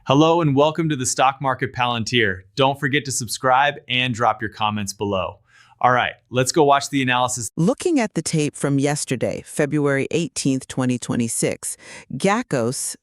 Hello and welcome to the Stock Market Palantir. Don't forget to subscribe and drop your comments below. All right, let's go watch the analysis. Looking at the tape from yesterday, February 18th, 2026, Gaxos.ai,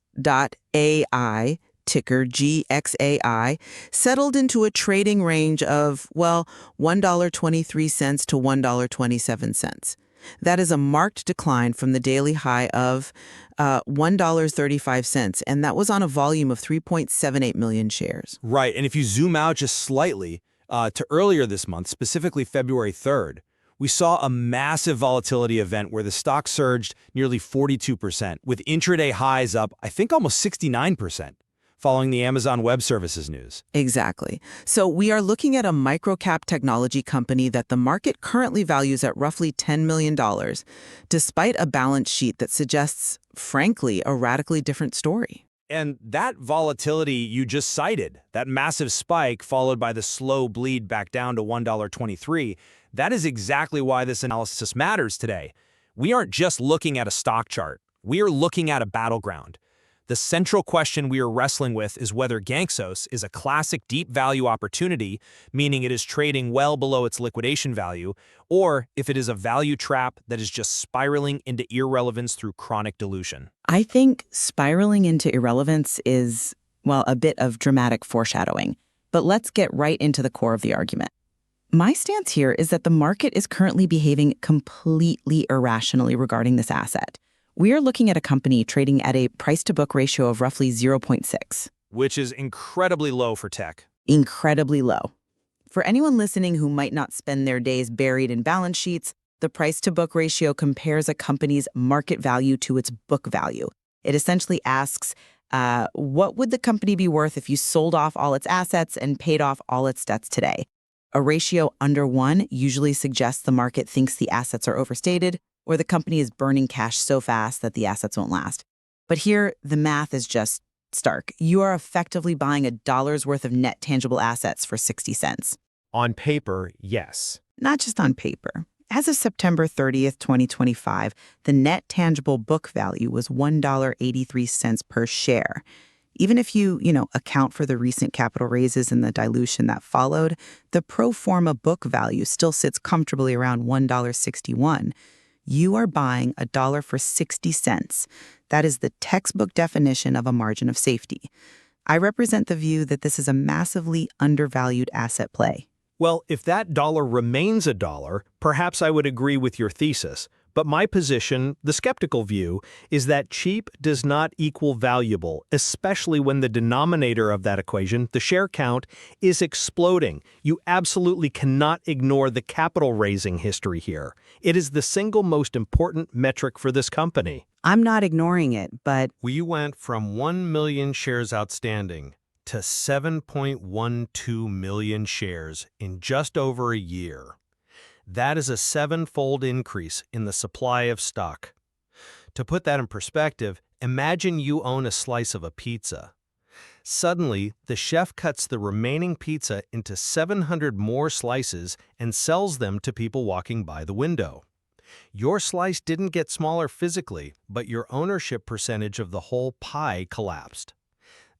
ticker GXAI, settled into a trading range of, $1.23 to $1.27. That is a marked decline from the daily high of $1.35, and that was on a volume of 3.78 million shares. Right, and if you zoom out just slightly to earlier this month, specifically February 3rd, we saw a massive volatility event where the stock surged nearly 42%, with intraday highs up, I think, almost 69%. Following the Amazon Web Services news. Exactly. So we are looking at a microcap technology company that the market currently values at roughly $10 million, despite a balance sheet that suggests, frankly, a radically different story. And that volatility you just cited, that massive spike followed by the slow bleed back down to $1.23, that is exactly why this analysis matters today. We aren't just looking at a stock chart. We are looking at a battleground. The central question we are wrestling with is whether Gaxos is a classic deep value opportunity, meaning it is trading well below its liquidation value, or if it is a value trap that is just spiraling into irrelevance through chronic dilution. I think spiraling into irrelevance is, a bit of dramatic foreshadowing. But let's get right into the core of the argument. My stance here is that the market is currently behaving completely irrationally regarding this asset. We are looking at a company trading at a price-to-book ratio of roughly 0.6. Which is incredibly low for tech. Incredibly low. For anyone listening who might not spend their days buried in balance sheets, the price-to-book ratio compares a company's market value to its book value. It essentially asks, what would the company be worth if you sold off all its assets and paid off all its debts today? A ratio under 1 usually suggests the market thinks the assets are overstated, or the company is burning cash so fast that the assets won't last. But here, the math is just stark. You are effectively buying $1 worth of net tangible assets for 60 cents. On paper, yes. Not just on paper. As of September 30th, 2025, the net tangible book value was $1.83 per share. Even if you account for the recent capital raises and the dilution that followed, the pro forma book value still sits comfortably around $1.61. You are buying $1 for 60 cents. That is the textbook definition of a margin of safety. I represent the view that this is a massively undervalued asset play. Well, if that dollar remains a dollar, perhaps I would agree with your thesis. But my position, the skeptical view, is that cheap does not equal valuable, especially when the denominator of that equation, the share count, is exploding. You absolutely cannot ignore the capital raising history here. It is the single most important metric for this company. I'm not ignoring it, but We went from 1 million shares outstanding to 7.12 million shares in just over a year. That is a 7-fold increase in the supply of stock. To put that in perspective, imagine you own a slice of a pizza. Suddenly, the chef cuts the remaining pizza into 700 more slices and sells them to people walking by the window. Your slice didn't get smaller physically, but your ownership percentage of the whole pie collapsed.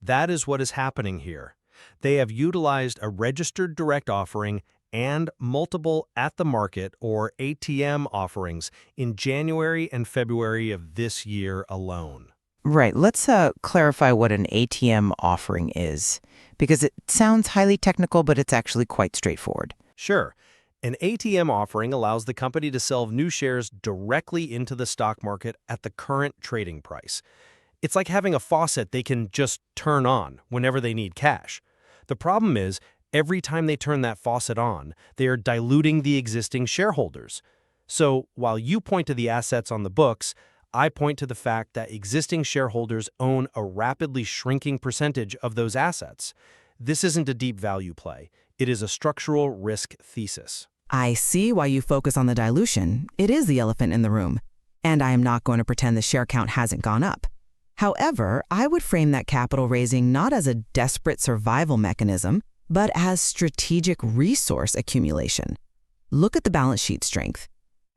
That is what is happening here. They have utilized a registered direct offering and multiple at-the-market or ATM offerings in January and February of this year alone. Right. Let's clarify what an ATM offering is, because it sounds highly technical, but it's actually quite straightforward. Sure. An ATM offering allows the company to sell new shares directly into the stock market at the current trading price. It's like having a faucet they can just turn on whenever they need cash. The problem is, every time they turn that faucet on, they are diluting the existing shareholders. So while you point to the assets on the books, I point to the fact that existing shareholders own a rapidly shrinking percentage of those assets. This isn't a deep value play. It is a structural risk thesis. I see why you focus on the dilution. It is the elephant in the room. And I am not going to pretend the share count hasn't gone up. However, I would frame that capital raising not as a desperate survival mechanism, but as strategic resource accumulation. Look at the balance sheet strength.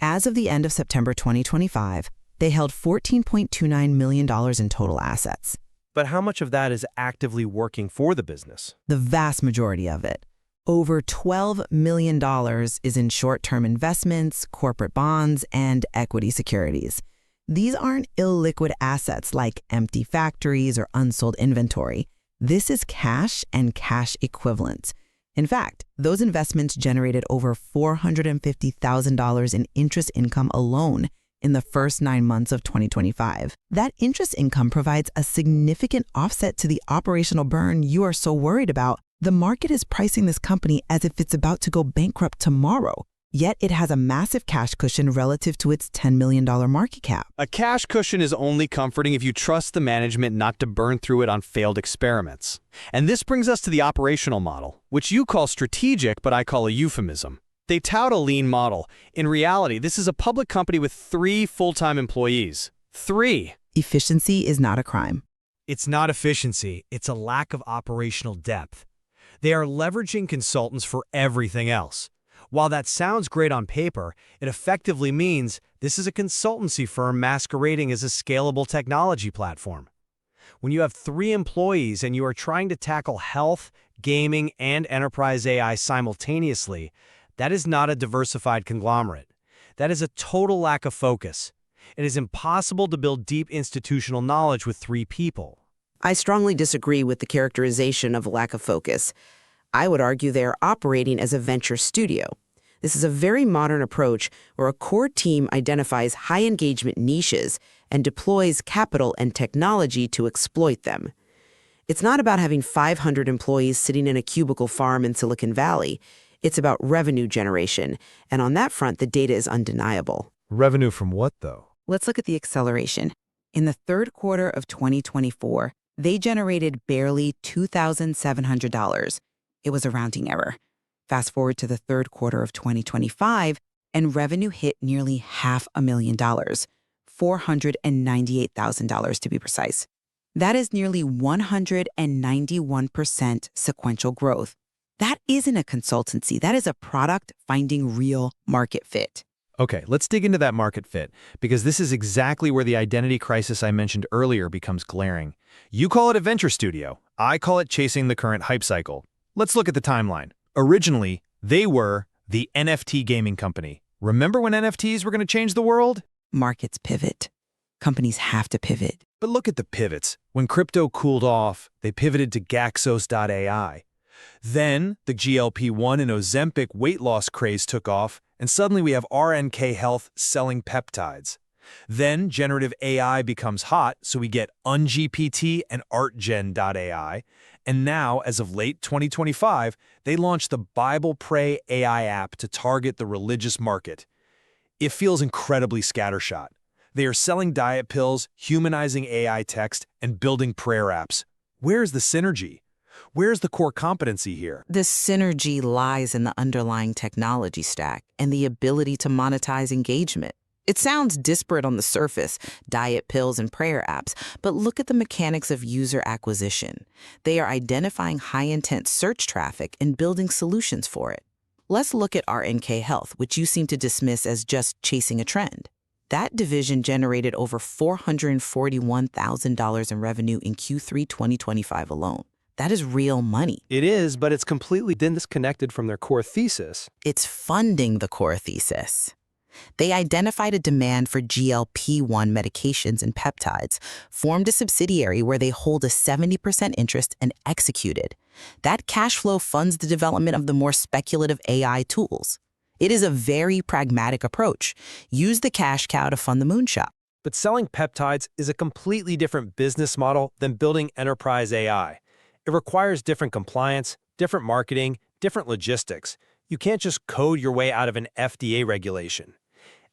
As of the end of September 2025, they held $14.29 million in total assets. But how much of that is actively working for the business? The vast majority of it. Over $12 million is in short-term investments, corporate bonds, and equity securities. These aren't illiquid assets like empty factories or unsold inventory. This is cash and cash equivalents. In fact, those investments generated over $450,000 in interest income alone in the first 9 months of 2025. That interest income provides a significant offset to the operational burn you are so worried about. The market is pricing this company as if it's about to go bankrupt tomorrow, yet it has a massive cash cushion relative to its $10 million market cap. A cash cushion is only comforting if you trust the management not to burn through it on failed experiments. And this brings us to the operational model, which you call strategic, but I call a euphemism. They tout a lean model. In reality, this is a public company with 3 full-time employees. 3. Efficiency is not a crime. It's not efficiency, it's a lack of operational depth. They are leveraging consultants for everything else. While that sounds great on paper, it effectively means this is a consultancy firm masquerading as a scalable technology platform. When you have 3 employees and you are trying to tackle health, gaming, and enterprise AI simultaneously, that is not a diversified conglomerate. That is a total lack of focus. It is impossible to build deep institutional knowledge with 3 people. I strongly disagree with the characterization of a lack of focus. I would argue they are operating as a venture studio. This is a very modern approach where a core team identifies high-engagement niches and deploys capital and technology to exploit them. It's not about having 500 employees sitting in a cubicle farm in Silicon Valley. It's about revenue generation, and on that front, the data is undeniable. Revenue from what, though? Let's look at the acceleration. In the third quarter of 2024, they generated barely $2,700. It was a rounding error. Fast forward to the third quarter of 2025, and revenue hit nearly $500,000, $498,000 to be precise. That is nearly 191% sequential growth. That isn't a consultancy. That is a product finding real market fit. Okay, let's dig into that market fit, because this is exactly where the identity crisis I mentioned earlier becomes glaring. You call it a venture studio. I call it chasing the current hype cycle. Let's look at the timeline. Originally, they were the NFT gaming company. Remember when NFTs were going to change the world? Markets pivot. Companies have to pivot. But look at the pivots. When crypto cooled off, they pivoted to Gaxos.ai. Then, the GLP-1 and Ozempic weight loss craze took off, and suddenly we have RNK Health selling peptides. Then, generative AI becomes hot, so we get UnGPT and ArtGen.ai. And now, as of late 2025, they launched the Bible Pray AI app to target the religious market. It feels incredibly scattershot. They are selling diet pills, humanizing AI text, and building prayer apps. Where's the synergy? Where's the core competency here? The synergy lies in the underlying technology stack and the ability to monetize engagement. It sounds disparate on the surface, diet pills and prayer apps, but look at the mechanics of user acquisition. They are identifying high-intent search traffic and building solutions for it. Let's look at RNK Health, which you seem to dismiss as just chasing a trend. That division generated over $441,000 in revenue in Q3 2025 alone. That is real money. It is, but it's completely disconnected from their core thesis. It's funding the core thesis. They identified a demand for GLP-1 medications and peptides, formed a subsidiary where they hold a 70% interest, and executed. That cash flow funds the development of the more speculative AI tools. It is a very pragmatic approach. Use the cash cow to fund the moonshot. But selling peptides is a completely different business model than building enterprise AI. It requires different compliance, different marketing, different logistics. You can't just code your way out of an FDA regulation.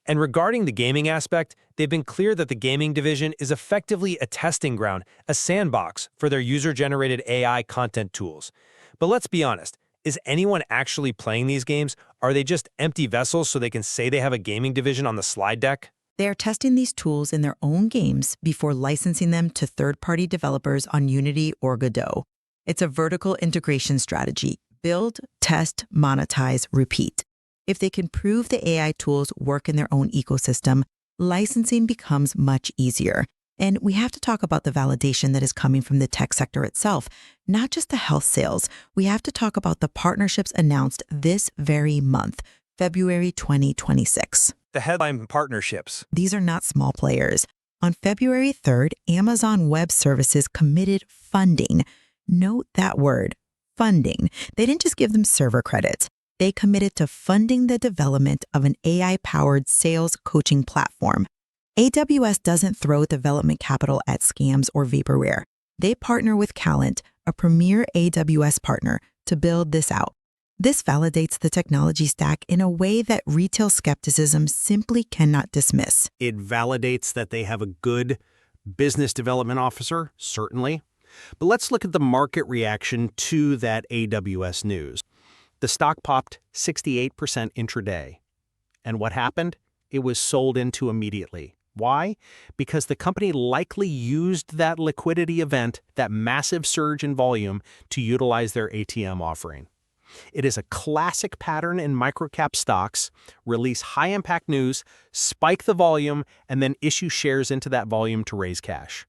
And regarding the gaming aspect, they've been clear that the gaming division is effectively a testing ground, a sandbox for their user-generated AI content tools. But let's be honest, is anyone actually playing these games? Are they just empty vessels so they can say they have a gaming division on the slide deck? They are testing these tools in their own games before licensing them to third-party developers on Unity or Godot. It's a vertical integration strategy. Build, test, monetize, repeat. If they can prove the AI tools work in their own ecosystem, licensing becomes much easier. And we have to talk about the validation that is coming from the tech sector itself, not just the health sales. We have to talk about the partnerships announced this very month, February 2026. The headline partnerships. These are not small players. On February 3rd, Amazon Web Services committed funding. Note that word, funding. They didn't just give them server credits. They committed to funding the development of an AI-powered sales coaching platform. AWS doesn't throw development capital at scams or vaporware. They partner with Calent, a premier AWS partner, to build this out. This validates the technology stack in a way that retail skepticism simply cannot dismiss. It validates that they have a good business development officer, certainly. But let's look at the market reaction to that AWS news. The stock popped 68% intraday. And what happened? It was sold into immediately. Why? Because the company likely used that liquidity event, that massive surge in volume, to utilize their ATM offering. It is a classic pattern in microcap stocks: release high-impact news, spike the volume, and then issue shares into that volume to raise cash.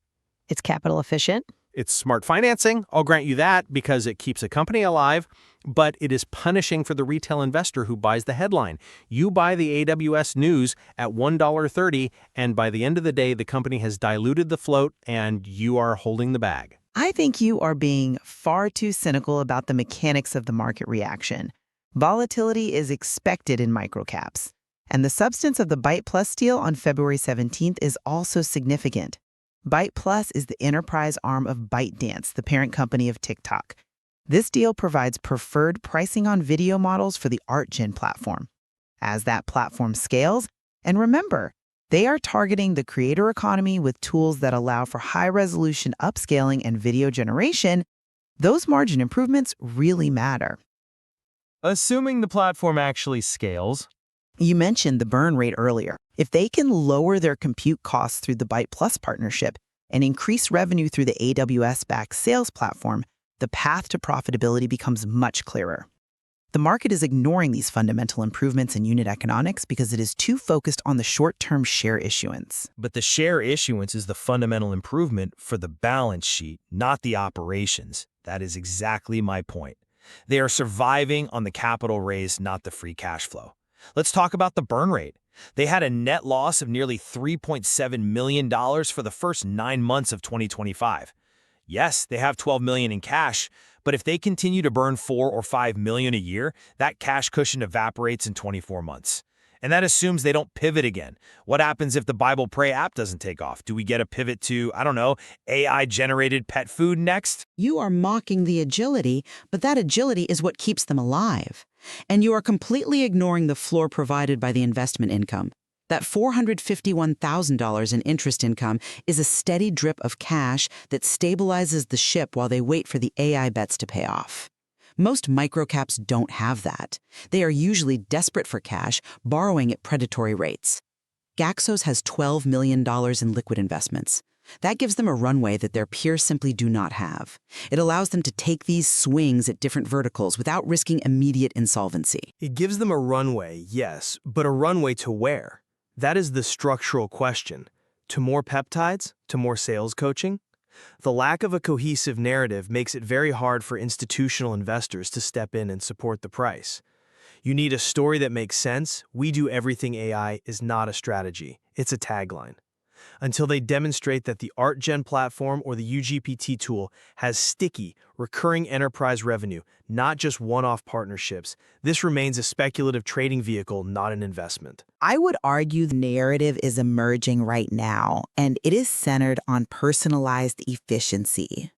It's capital efficient. It's smart financing, I'll grant you that, because it keeps a company alive, but it is punishing for the retail investor who buys the headline. You buy the AWS news at $1.30, and by the end of the day, the company has diluted the float, and you are holding the bag. I think you are being far too cynical about the mechanics of the market reaction. Volatility is expected in microcaps. And the substance of the Byte Plus deal on February 17th is also significant. Byte Plus is the enterprise arm of ByteDance, the parent company of TikTok. This deal provides preferred pricing on video models for the ArtGen platform. As that platform scales, and remember, they are targeting the creator economy with tools that allow for high-resolution upscaling and video generation, those margin improvements really matter. Assuming the platform actually scales. You mentioned the burn rate earlier. If they can lower their compute costs through the Byte Plus partnership and increase revenue through the AWS-backed sales platform, the path to profitability becomes much clearer. The market is ignoring these fundamental improvements in unit economics because it is too focused on the short-term share issuance. But the share issuance is the fundamental improvement for the balance sheet, not the operations. That is exactly my point. They are surviving on the capital raise, not the free cash flow. Let's talk about the burn rate. They had a net loss of nearly $3.7 million for the first 9 months of 2025. Yes, they have $12 million in cash, but if they continue to burn $4 or $5 million a year, that cash cushion evaporates in 24 months. And that assumes they don't pivot again. What happens if the Bible Pray app doesn't take off? Do we get a pivot to, I don't know, AI-generated pet food next? You are mocking the agility, but that agility is what keeps them alive. And you are completely ignoring the floor provided by the investment income. That $451,000 in interest income is a steady drip of cash that stabilizes the ship while they wait for the AI bets to pay off. Most microcaps don't have that. They are usually desperate for cash, borrowing at predatory rates. Gaxos has $12 million in liquid investments. That gives them a runway that their peers simply do not have. It allows them to take these swings at different verticals without risking immediate insolvency. It gives them a runway, yes, but a runway to where? That is the structural question. To more peptides? To more sales coaching? The lack of a cohesive narrative makes it very hard for institutional investors to step in and support the price. You need a story that makes sense. We do everything AI is not a strategy. It's a tagline. Until they demonstrate that the ArtGen platform or the UGPT tool has sticky, recurring enterprise revenue, not just one-off partnerships, this remains a speculative trading vehicle, not an investment. I would argue the narrative is emerging right now, and it is centered on personalized efficiency.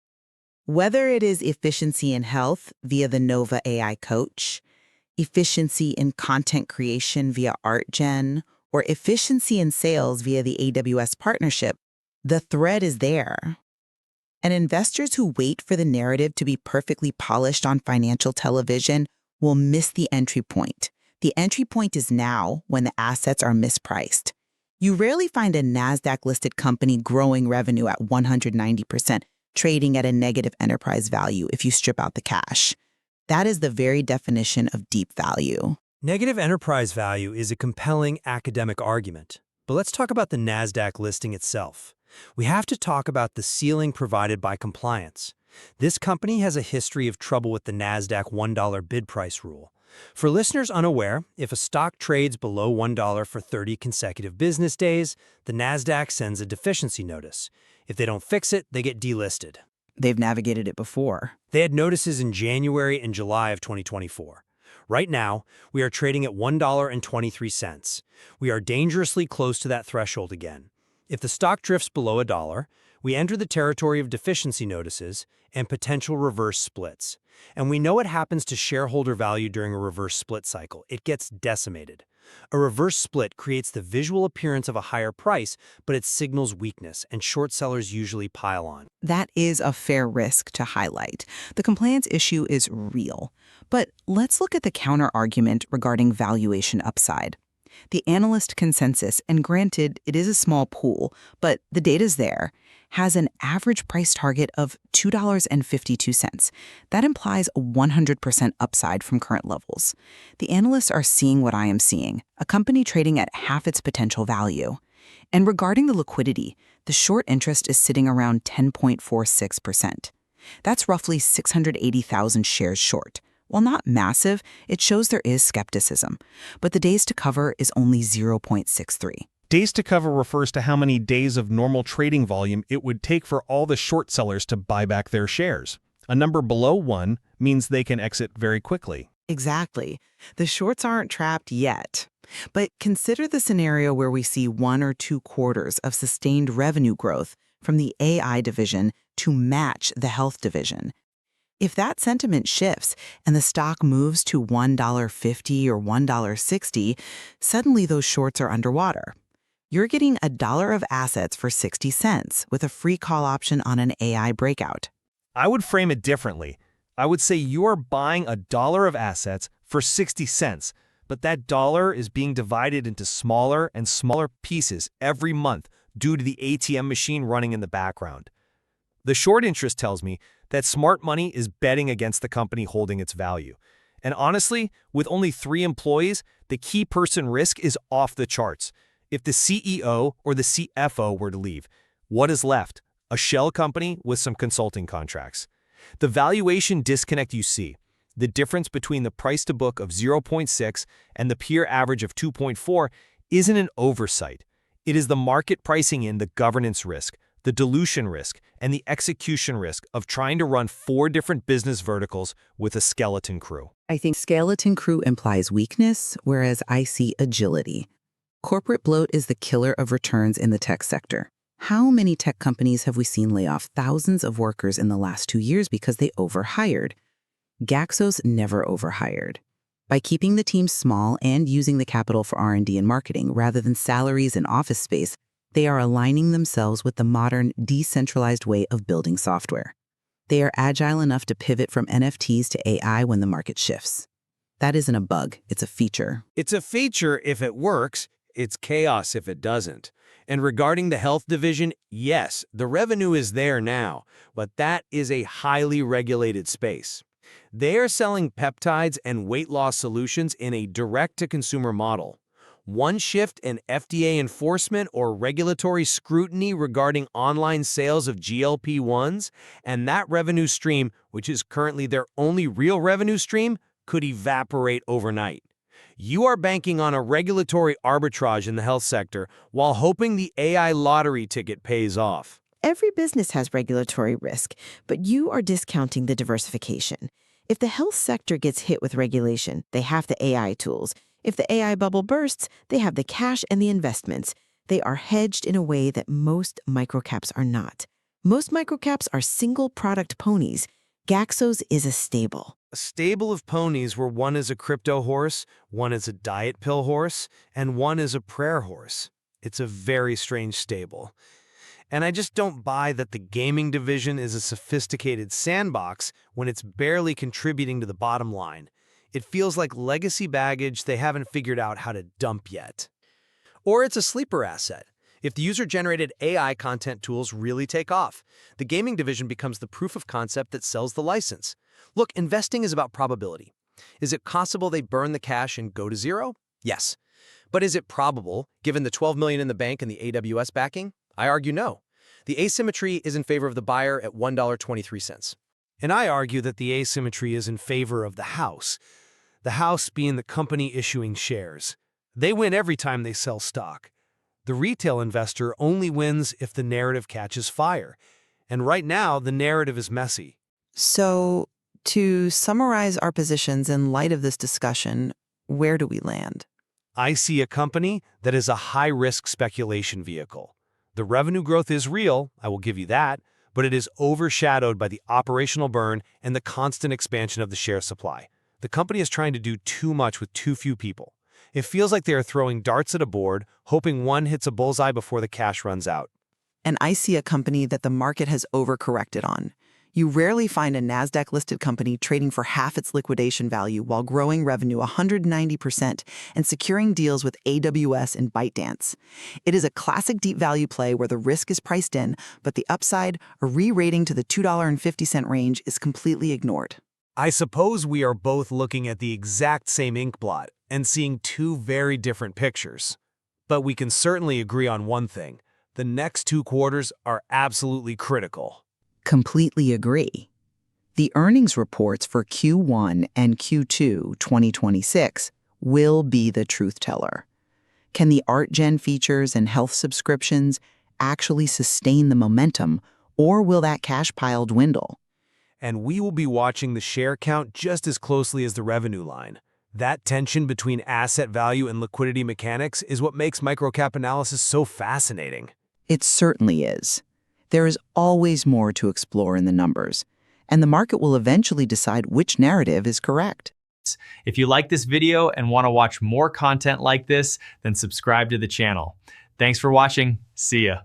Whether it is efficiency in health via the Nova AI coach, efficiency in content creation via ArtGen, or efficiency in sales via the AWS partnership, the thread is there. And investors who wait for the narrative to be perfectly polished on financial television will miss the entry point. The entry point is now when the assets are mispriced. You rarely find a NASDAQ-listed company growing revenue at 190%, trading at a negative enterprise value if you strip out the cash. That is the very definition of deep value. Negative enterprise value is a compelling academic argument. But let's talk about the NASDAQ listing itself. we have to talk about the ceiling provided by compliance. This company has a history of trouble with the NASDAQ $1 bid price rule. For listeners unaware, if a stock trades below $1 for 30 consecutive business days, the NASDAQ sends a deficiency notice. If they don't fix it, they get delisted. They've navigated it before. They had notices in January and July of 2024. Right now, we are trading at $1.23. We are dangerously close to that threshold again. If the stock drifts below $1, we enter the territory of deficiency notices and potential reverse splits. And we know what happens to shareholder value during a reverse split cycle. It gets decimated. A reverse split creates the visual appearance of a higher price, but it signals weakness, and short sellers usually pile on. That is a fair risk to highlight. The compliance issue is real. But let's look at the counter-argument regarding valuation upside. The analyst consensus, and granted, it is a small pool, but the data's there, has an average price target of $2.52. That implies a 100% upside from current levels. The analysts are seeing what I am seeing, a company trading at half its potential value. And regarding the liquidity, the short interest is sitting around 10.46%. That's roughly 680,000 shares short. While not massive, it shows there is skepticism, but the days to cover is only 0.63. Days to cover refers to how many days of normal trading volume it would take for all the short sellers to buy back their shares. A number below 1 means they can exit very quickly. Exactly. The shorts aren't trapped yet. But consider the scenario where we see 1 or 2 quarters of sustained revenue growth from the AI division to match the health division. If that sentiment shifts and the stock moves to $1.50 or $1.60, suddenly those shorts are underwater. You're getting $1 of assets for 60 cents with a free call option on an AI breakout. I would frame it differently. I would say you are buying $1 of assets for 60 cents, but that dollar is being divided into smaller and smaller pieces every month due to the ATM machine running in the background. The short interest tells me that smart money is betting against the company holding its value. And honestly, with only 3 employees, the key person risk is off the charts. If the CEO or the CFO were to leave, what is left? A shell company with some consulting contracts. The valuation disconnect you see, the difference between the price to book of 0.6 and the peer average of 2.4, isn't an oversight. It is the market pricing in the governance risk, the dilution risk, and the execution risk of trying to run 4 different business verticals with a skeleton crew. I think skeleton crew implies weakness, whereas I see agility. Corporate bloat is the killer of returns in the tech sector. How many tech companies have we seen lay off thousands of workers in the last 2 years because they overhired? Gaxos never overhired. By keeping the team small and using the capital for R&D and marketing rather than salaries and office space, they are aligning themselves with the modern, decentralized way of building software. They are agile enough to pivot from NFTs to AI when the market shifts. That isn't a bug, it's a feature. It's a feature if it works, it's chaos if it doesn't. And regarding the health division, yes, the revenue is there now, but that is a highly regulated space. They are selling peptides and weight loss solutions in a direct-to-consumer model. One shift in FDA enforcement or regulatory scrutiny regarding online sales of GLP-1s, and that revenue stream, which is currently their only real revenue stream, could evaporate overnight. You are banking on a regulatory arbitrage in the health sector while hoping the AI lottery ticket pays off. Every business has regulatory risk, but you are discounting the diversification. If the health sector gets hit with regulation, they have the AI tools. If the AI bubble bursts, they have the cash and the investments. They are hedged in a way that most microcaps are not. Most microcaps are single product ponies. Gaxos is a stable. A stable of ponies where one is a crypto horse, one is a diet pill horse, and one is a prayer horse. It's a very strange stable. And I just don't buy that the gaming division is a sophisticated sandbox when it's barely contributing to the bottom line. It feels like legacy baggage they haven't figured out how to dump yet. Or it's a sleeper asset. If the user-generated AI content tools really take off, the gaming division becomes the proof of concept that sells the license. Look, investing is about probability. Is it possible they burn the cash and go to zero? Yes. But is it probable, given the $12 million in the bank and the AWS backing? I argue no. The asymmetry is in favor of the buyer at $1.23. And I argue that the asymmetry is in favor of the house being the company issuing shares. They win every time they sell stock. The retail investor only wins if the narrative catches fire. And right now, the narrative is messy. So, to summarize our positions in light of this discussion, where do we land? I see a company that is a high-risk speculation vehicle. The revenue growth is real, I will give you that, but it is overshadowed by the operational burn and the constant expansion of the share supply. The company is trying to do too much with too few people. It feels like they are throwing darts at a board, hoping one hits a bullseye before the cash runs out. And I see a company that the market has overcorrected on. You rarely find a NASDAQ-listed company trading for half its liquidation value while growing revenue 190% and securing deals with AWS and ByteDance. It is a classic deep value play where the risk is priced in, but the upside, a re-rating to the $2.50 range, is completely ignored. I suppose we are both looking at the exact same ink blot and seeing two very different pictures. But we can certainly agree on one thing. The next 2 quarters are absolutely critical. Completely agree. The earnings reports for Q1 and Q2 2026 will be the truth teller. Can the ArtGen features and health subscriptions actually sustain the momentum, or will that cash pile dwindle? And we will be watching the share count just as closely as the revenue line. That tension between asset value and liquidity mechanics is what makes microcap analysis so fascinating. It certainly is. There is always more to explore in the numbers, and the market will eventually decide which narrative is correct. If you like this video and want to watch more content like this, then subscribe to the channel. Thanks for watching. See ya.